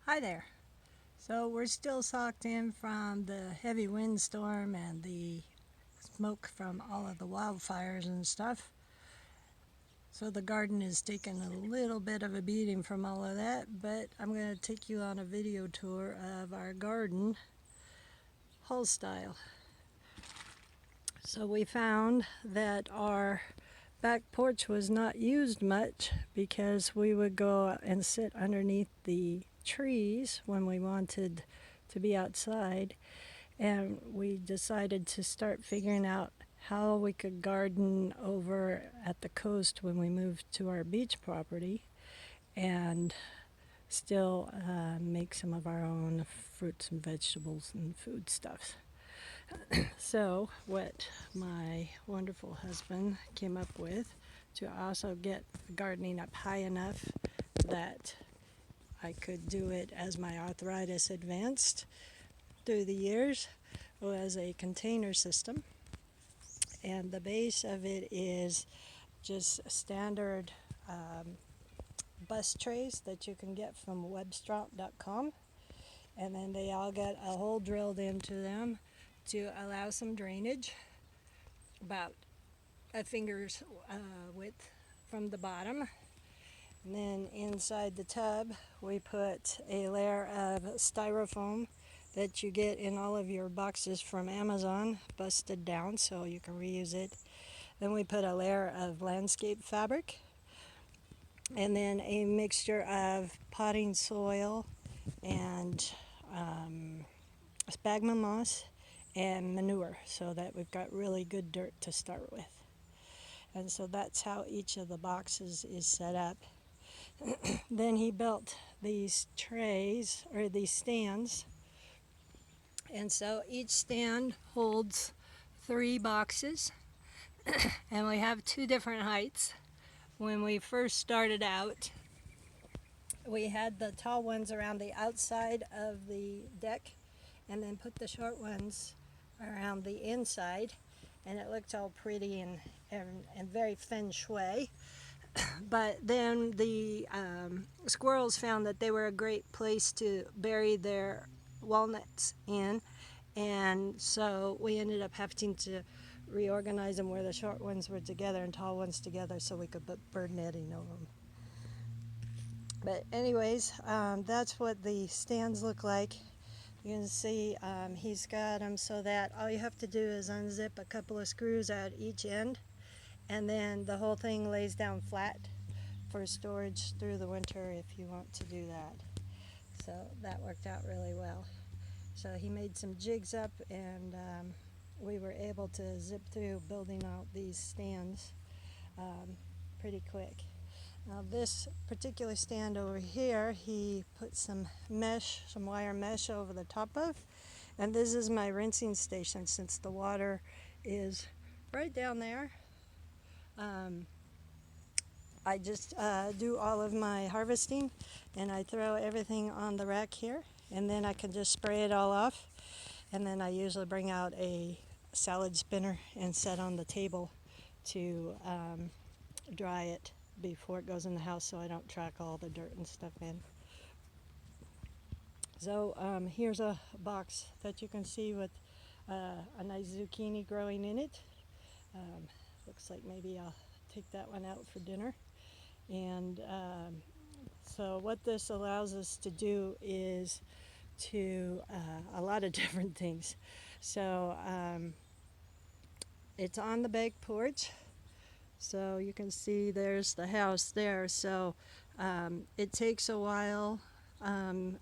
Hi there. So we're still socked in from the heavy windstorm and the smoke from all of the wildfires and stuff. So the garden is taking a little bit of a beating from all of that, but I'm going to take you on a video tour of our garden, hall style. So we found that our back porch was not used much because we would go and sit underneath the trees when we wanted to be outside, and we decided to start figuring out how we could garden over at the coast when we moved to our beach property and still make some of our own fruits and vegetables and foodstuffs. So, what my wonderful husband came up with to also get gardening up high enough that I could do it as my arthritis advanced through the years was a container system. And the base of it is just standard bus trays that you can get from webstrop.com. And then they all got a hole drilled into them to allow some drainage, about a finger's width from the bottom. And then inside the tub, we put a layer of styrofoam that you get in all of your boxes from Amazon, busted down so you can reuse it. Then we put a layer of landscape fabric, and then a mixture of potting soil and sphagnum moss and manure, so that we've got really good dirt to start with. And so that's how each of the boxes is set up. Then he built these trays, or these stands, and so each stand holds 3 boxes, and we have 2 different heights. When we first started out, we had the tall ones around the outside of the deck, and then put the short ones around the inside, and it looked all pretty and very feng shui. But then the squirrels found that they were a great place to bury their walnuts in, and so we ended up having to reorganize them where the short ones were together and tall ones together so we could put bird netting over them. But anyways, that's what the stands look like. You can see he's got them so that all you have to do is unzip a couple of screws at each end, and then the whole thing lays down flat for storage through the winter if you want to do that. So that worked out really well. So he made some jigs up, and we were able to zip through building out these stands pretty quick. Now this particular stand over here, he put some wire mesh over the top of, and this is my rinsing station since the water is right down there. I just do all of my harvesting, and I throw everything on the rack here, and then I can just spray it all off, and then I usually bring out a salad spinner and set on the table to dry it before it goes in the house so I don't track all the dirt and stuff in. So here's a box that you can see with a nice zucchini growing in it. Looks like maybe I'll take that one out for dinner. And so what this allows us to do is to a lot of different things. So it's on the back porch, so you can see there's the house there. So it takes a while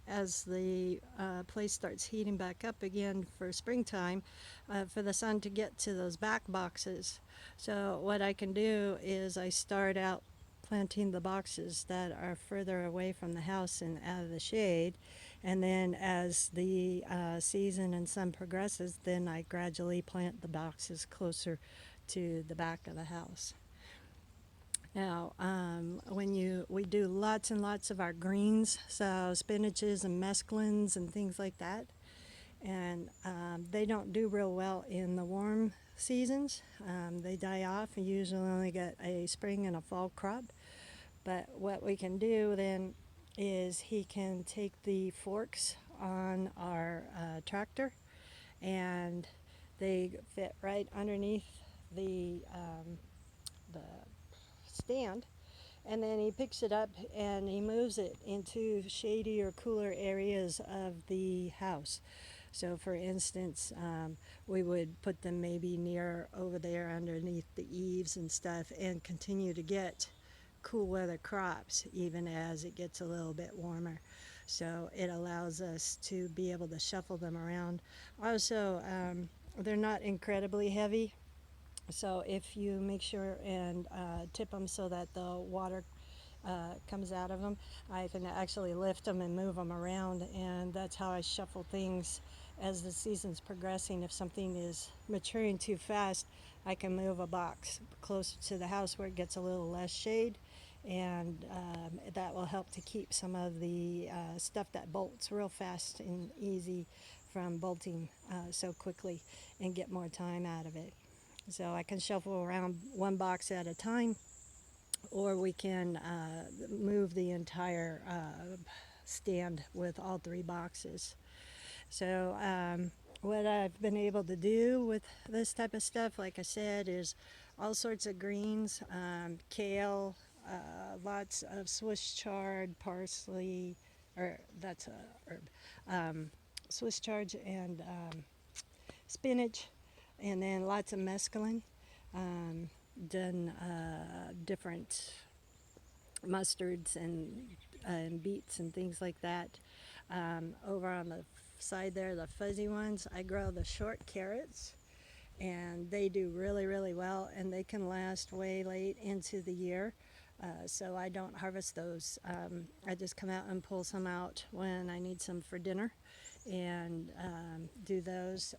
as the place starts heating back up again for springtime for the sun to get to those back boxes. So what I can do is I start out planting the boxes that are further away from the house and out of the shade, and then as the season and sun progresses, then I gradually plant the boxes closer to the back of the house. Now, we do lots and lots of our greens, so spinaches and mesclines and things like that, and they don't do real well in the warm seasons. They die off and usually only get a spring and a fall crop. But what we can do then is he can take the forks on our tractor, and they fit right underneath the stand, and then he picks it up and he moves it into shady or cooler areas of the house. So, for instance, we would put them maybe near over there underneath the eaves and stuff, and continue to get cool weather crops even as it gets a little bit warmer. So it allows us to be able to shuffle them around. Also, they're not incredibly heavy, so if you make sure and tip them so that the water comes out of them, I can actually lift them and move them around, and that's how I shuffle things as the season's progressing. If something is maturing too fast, I can move a box closer to the house where it gets a little less shade, and that will help to keep some of the stuff that bolts real fast and easy from bolting so quickly, and get more time out of it. So I can shuffle around one box at a time, or we can move the entire stand with all three boxes. So what I've been able to do with this type of stuff, like I said, is all sorts of greens, kale, lots of Swiss chard, parsley, or that's a herb, Swiss chard, and spinach, and then lots of mesclun. Um, done different mustards and beets and things like that. Over on the side there, the fuzzy ones, I grow the short carrots, and they do really, really well, and they can last way late into the year. So I don't harvest those. I just come out and pull some out when I need some for dinner, and do those.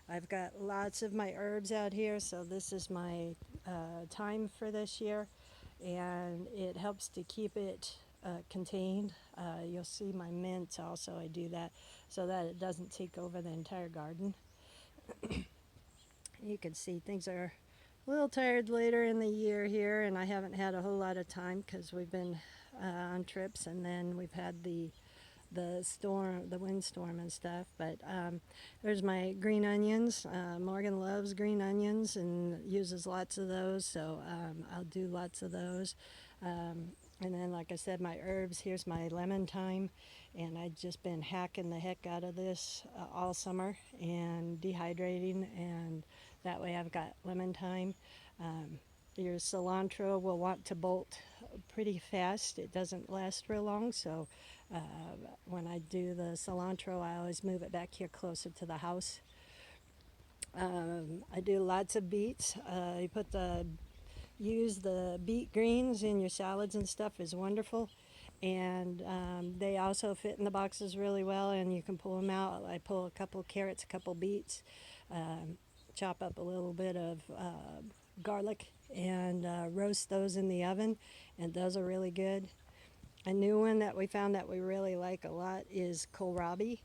I've got lots of my herbs out here, so this is my time for this year, and it helps to keep it contained. You'll see my mint also, I do that so that it doesn't take over the entire garden. You can see things are a little tired later in the year here, and I haven't had a whole lot of time because we've been on trips, and then we've had the storm, the windstorm and stuff. But there's my green onions. Morgan loves green onions and uses lots of those, so I'll do lots of those. And then, like I said, my herbs. Here's my lemon thyme, and I've just been hacking the heck out of this all summer and dehydrating, and that way I've got lemon thyme. Your cilantro will want to bolt pretty fast. It doesn't last real long, so uh, when I do the cilantro, I always move it back here closer to the house. I do lots of beets. You use the beet greens in your salads and stuff is wonderful, and they also fit in the boxes really well, and you can pull them out. I pull a couple carrots, a couple beets, chop up a little bit of garlic, and roast those in the oven, and those are really good. A new one that we found that we really like a lot is kohlrabi.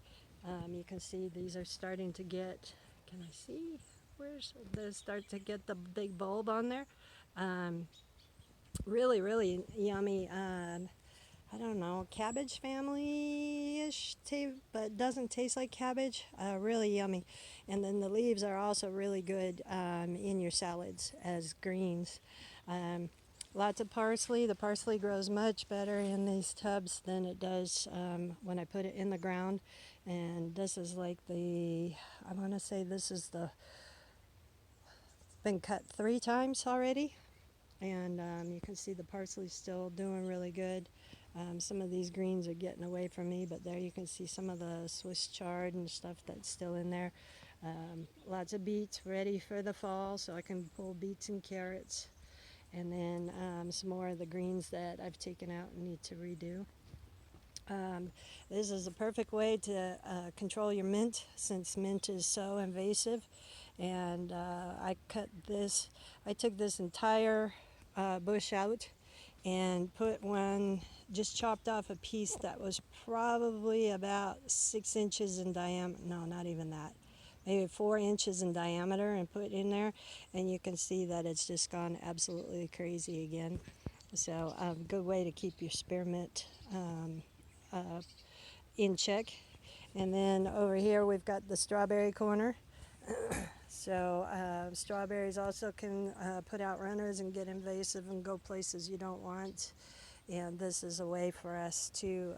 You can see these are starting to get, can I see? Where's, they start to get the big bulb on there. Um, Really, really yummy. I don't know, cabbage family-ish, but doesn't taste like cabbage. Really yummy. And then the leaves are also really good in your salads as greens. Um, Lots of parsley. The parsley grows much better in these tubs than it does when I put it in the ground. And this is like I want to say this is been cut 3 times already, and you can see the parsley still doing really good. Some of these greens are getting away from me, but there you can see some of the Swiss chard and stuff that's still in there. Lots of beets ready for the fall, so I can pull beets and carrots, and then some more of the greens that I've taken out and need to redo. This is a perfect way to control your mint, since mint is so invasive. And I took this entire bush out and put one, just chopped off a piece that was probably about 6 inches in diameter. No, not even that. Maybe 4 inches in diameter, and put in there. And you can see that it's just gone absolutely crazy again. So, good way to keep your spearmint um, uh, in check. And then over here we've got the strawberry corner. So strawberries also can put out runners and get invasive and go places you don't want. And this is a way for us to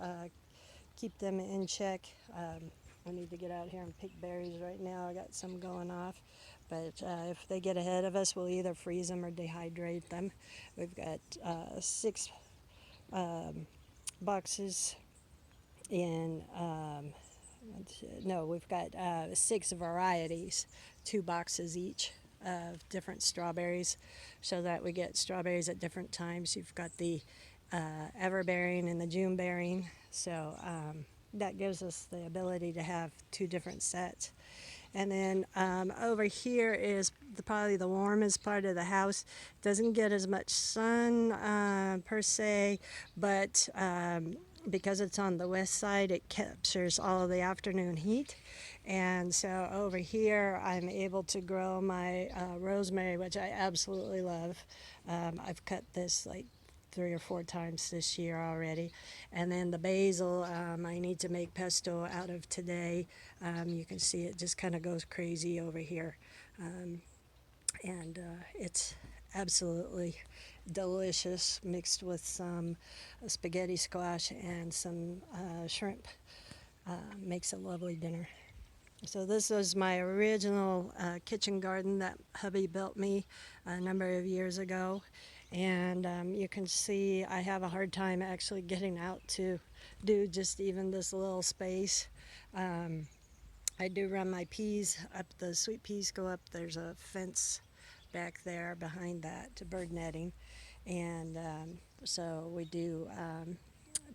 keep them in check. I need to get out here and pick berries right now. I got some going off. But if they get ahead of us, we'll either freeze them or dehydrate them. We've got 6 boxes in, no, we've got 6 varieties, 2 boxes each of different strawberries, so that we get strawberries at different times. You've got the everbearing and the June bearing, so that gives us the ability to have 2 different sets. And then over here is probably the warmest part of the house. Doesn't get as much sun per se, but because it's on the west side, it captures all of the afternoon heat. And so over here, I'm able to grow my rosemary, which I absolutely love. I've cut this like 3 or 4 times this year already. And then the basil, I need to make pesto out of today. You can see it just kind of goes crazy over here. And it's absolutely delicious, mixed with some spaghetti squash and some shrimp. Makes a lovely dinner. So this was my original kitchen garden that hubby built me a number of years ago. And you can see I have a hard time actually getting out to do just even this little space. I do run my peas up, the sweet peas go up. There's a fence back there behind that to bird netting. And so we do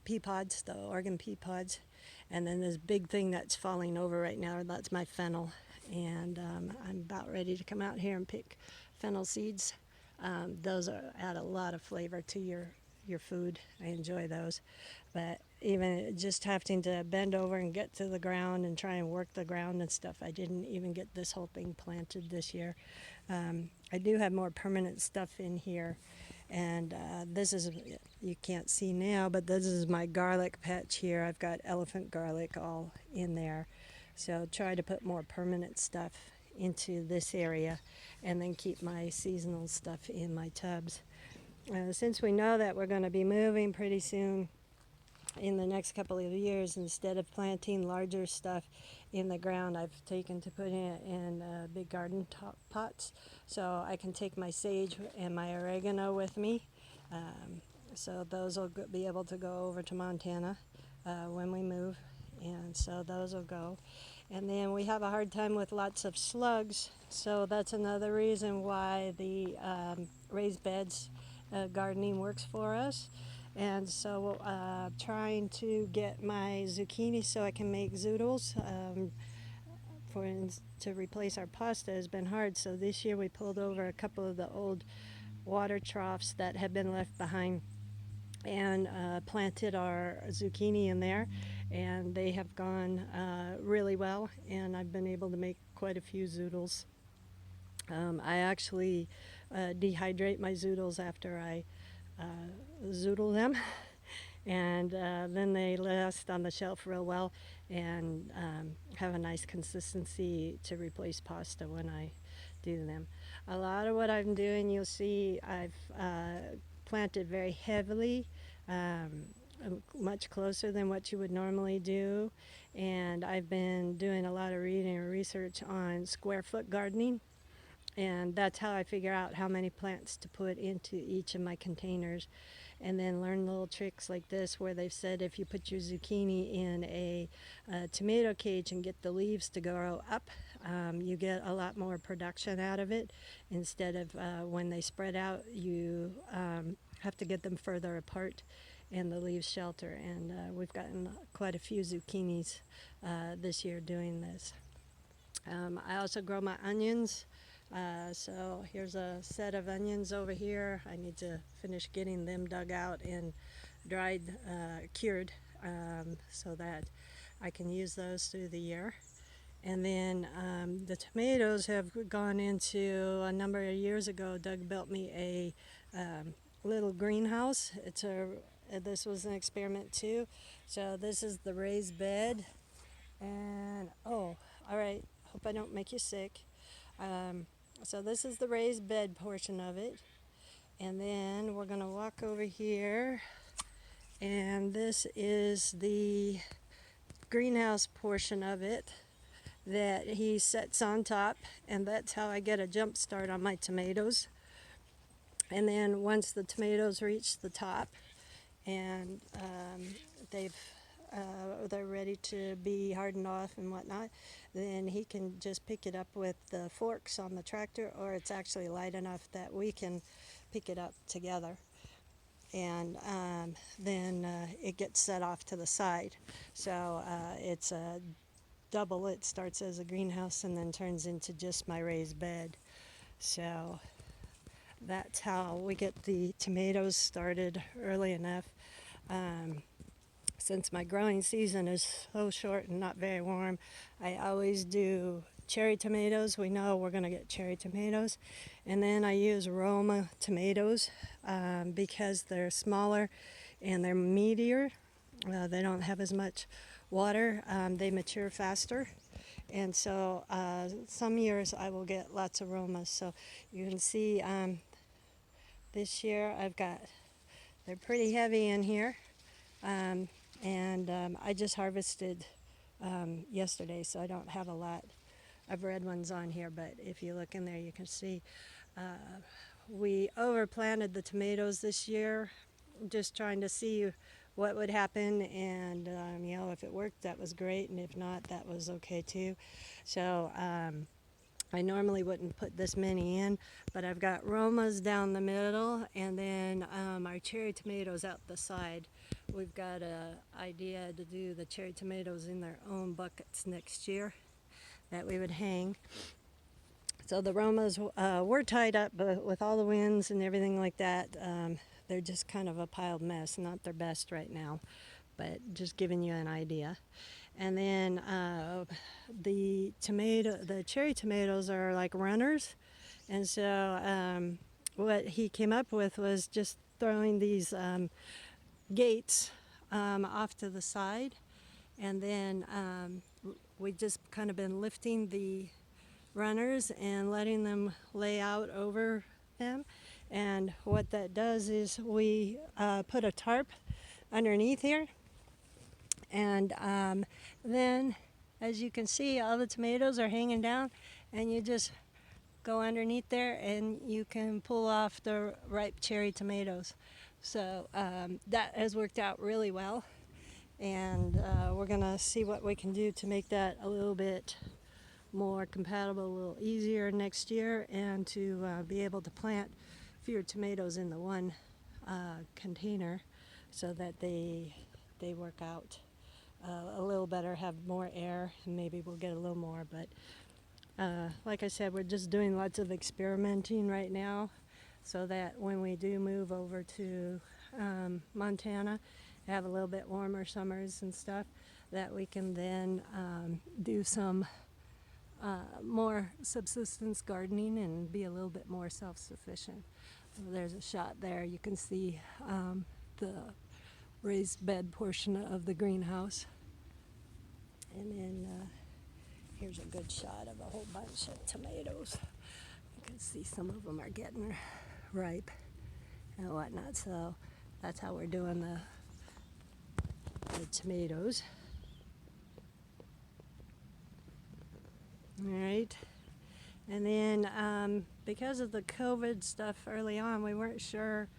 pea pods, the Oregon pea pods. And then this big thing that's falling over right now, that's my fennel. And I'm about ready to come out here and pick fennel seeds. Those add a lot of flavor to your food. I enjoy those. But even just having to bend over and get to the ground and try and work the ground and stuff, I didn't even get this whole thing planted this year. I do have more permanent stuff in here. And this is, you can't see now, but this is my garlic patch here. I've got elephant garlic all in there. So try to put more permanent stuff into this area and then keep my seasonal stuff in my tubs. Since we know that we're going to be moving pretty soon in the next couple of years, instead of planting larger stuff in the ground, I've taken to put in big garden pots, so I can take my sage and my oregano with me. So those will be able to go over to Montana when we move, and so those will go. And then we have a hard time with lots of slugs, so that's another reason why the raised beds gardening works for us. And so trying to get my zucchini so I can make zoodles to replace our pasta has been hard. So this year we pulled over a couple of the old water troughs that had been left behind and planted our zucchini in there, and they have gone really well, and I've been able to make quite a few zoodles. I actually dehydrate my zoodles after I zoodle them, and then they last on the shelf real well and have a nice consistency to replace pasta when I do them. A lot of what I'm doing, you'll see I've planted very heavily, much closer than what you would normally do, and I've been doing a lot of reading and research on square foot gardening, and that's how I figure out how many plants to put into each of my containers. And then learn little tricks like this where they've said if you put your zucchini in a tomato cage and get the leaves to grow up, you get a lot more production out of it. Instead of when they spread out, you have to get them further apart and the leaves shelter. And we've gotten quite a few zucchinis this year doing this. I also grow my onions. So here's a set of onions over here. I need to finish getting them dug out and dried, cured, so that I can use those through the year. And then the tomatoes have gone into, a number of years ago, Doug built me a little greenhouse. This was an experiment too. So this is the raised bed. And oh, all right, hope I don't make you sick. Um, so this is the raised bed portion of it. And then we're going to walk over here. And this is the greenhouse portion of it that he sets on top, and that's how I get a jump start on my tomatoes. And then once the tomatoes reach the top and they've they're ready to be hardened off and whatnot, then he can just pick it up with the forks on the tractor, or it's actually light enough that we can pick it up together. And then it gets set off to the side. So it's a double. It starts as a greenhouse and then turns into just my raised bed. So that's how we get the tomatoes started early enough. Since my growing season is so short and not very warm, I always do cherry tomatoes. We know we're going to get cherry tomatoes. And then I use Roma tomatoes because they're smaller and they're meatier. They don't have as much water. They mature faster. And so some years I will get lots of Romas. So you can see this year they're pretty heavy in here. And I just harvested yesterday, so I don't have a lot of red ones on here, but if you look in there you can see we overplanted the tomatoes this year, just trying to see what would happen, and if it worked, that was great, and if not, that was okay too. So I normally wouldn't put this many in, but I've got Romas down the middle, and then our cherry tomatoes out the side. We've got an idea to do the cherry tomatoes in their own buckets next year that we would hang. So the Romas were tied up, but with all the winds and everything like that, they're just kind of a piled mess. Not their best right now, but just giving you an idea. And then the cherry tomatoes are like runners, and so what he came up with was just throwing these gates off to the side, and then we just kind of been lifting the runners and letting them lay out over them. And what that does is we put a tarp underneath here. And then, as you can see, all the tomatoes are hanging down, and you just go underneath there and you can pull off the ripe cherry tomatoes. So that has worked out really well, and we're going to see what we can do to make that a little bit more compatible, a little easier next year, and to be able to plant fewer tomatoes in the one container so that they work out a little better, have more air, and maybe we'll get a little more. But like I said, we're just doing lots of experimenting right now, so that when we do move over to Montana, have a little bit warmer summers and stuff, that we can then do some more subsistence gardening and be a little bit more self-sufficient. There's a shot there. You can see the raised bed portion of the greenhouse. And then here's a good shot of a whole bunch of tomatoes. You can see some of them are getting ripe and whatnot. So that's how we're doing the tomatoes. All right. And then because of the COVID stuff early on, we weren't sure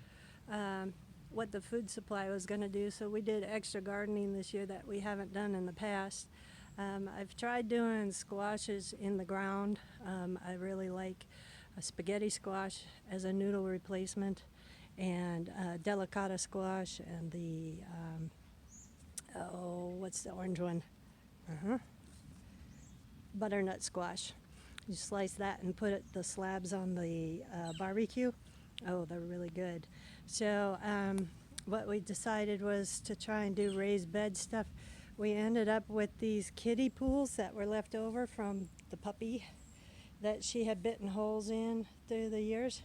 what the food supply was going to do, so we did extra gardening this year that we haven't done in the past. I've tried doing squashes in the ground. I really like a spaghetti squash as a noodle replacement, and delicata squash, and the what's the orange one? Butternut squash. You slice that and put the slabs on the barbecue. Oh, they're really good. So what we decided was to try and do raised bed stuff. We ended up with these kiddie pools that were left over from the puppy that she had bitten holes in through the years.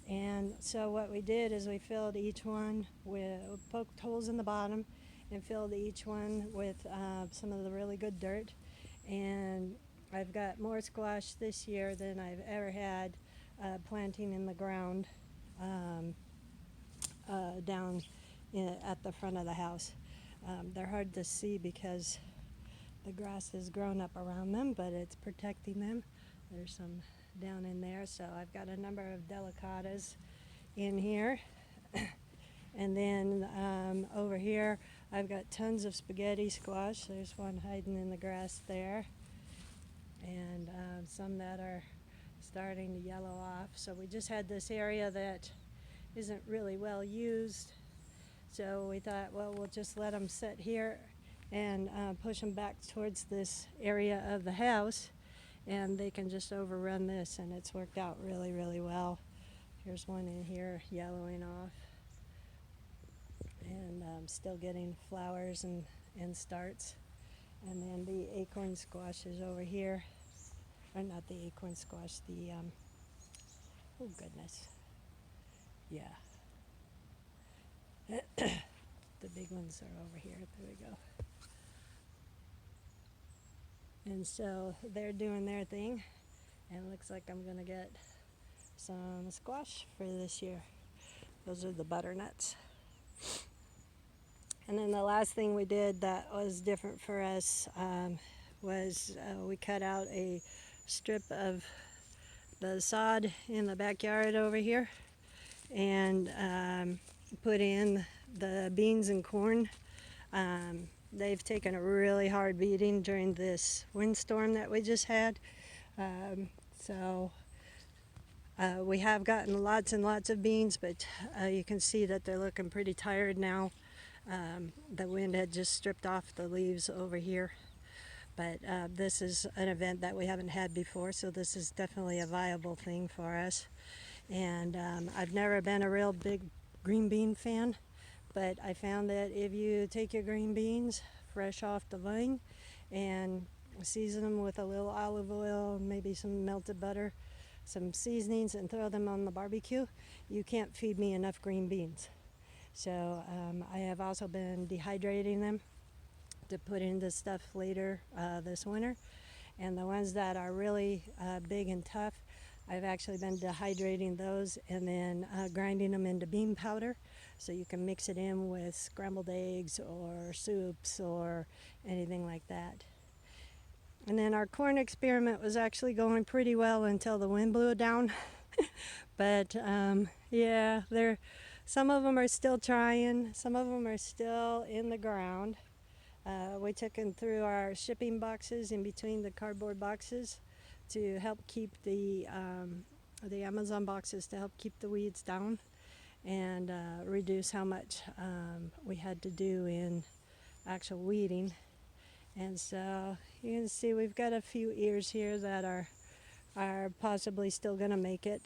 And so what we did is we filled each one with, poked holes in the bottom and filled each one with some of the really good dirt. And I've got more squash this year than I've ever had planting in the ground down at the front of the house. They're hard to see because the grass has grown up around them, but it's protecting them. There's some down in there, so I've got a number of delicatas in here. And then over here I've got tons of spaghetti squash. There's one hiding in the grass there, and some that are starting to yellow off. So we just had this area that isn't really well used, so we thought, well, we'll just let them sit here and push them back towards this area of the house, and they can just overrun this, and it's worked out really, really well. Here's one in here yellowing off, and still getting flowers and starts. And then the acorn squash is over here. Or not the acorn squash, the, oh goodness, yeah. The big ones are over here. There we go. And so they're doing their thing, and it looks like I'm gonna get some squash for this year. Those are the butternuts. And then the last thing we did that was different for us was we cut out a strip of the sod in the backyard over here and put in the beans and corn. They've taken a really hard beating during this windstorm that we just had. So we have gotten lots and lots of beans, but you can see that they're looking pretty tired now. The wind had just stripped off the leaves over here. But this is an event that we haven't had before, so this is definitely a viable thing for us. And I've never been a real big green bean fan, but I found that if you take your green beans fresh off the vine and season them with a little olive oil, maybe some melted butter, some seasonings, and throw them on the barbecue, you can't feed me enough green beans. So I have also been dehydrating them to put into stuff later this winter. And the ones that are really big and tough, I've actually been dehydrating those and then grinding them into bean powder, so you can mix it in with scrambled eggs or soups or anything like that. And then our corn experiment was actually going pretty well until the wind blew it down. But yeah, some of them are still trying, some of them are still in the ground. We took them through our shipping boxes in between the cardboard boxes to help keep the Amazon boxes to help keep the weeds down and reduce how much we had to do in actual weeding. And so you can see we've got a few ears here that are possibly still going to make it.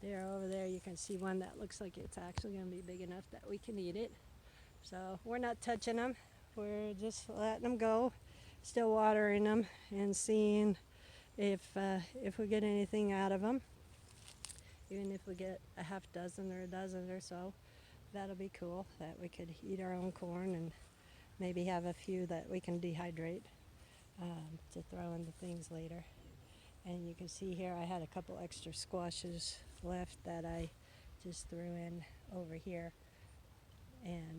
There over there you can see one that looks like it's actually going to be big enough that we can eat it. So we're not touching them. We're just letting them go, still watering them and seeing if we get anything out of them. Even if we get a half dozen or a dozen or so, that'll be cool, that we could eat our own corn and maybe have a few that we can dehydrate to throw into things later. And you can see here I had a couple extra squashes left that I just threw in over here. And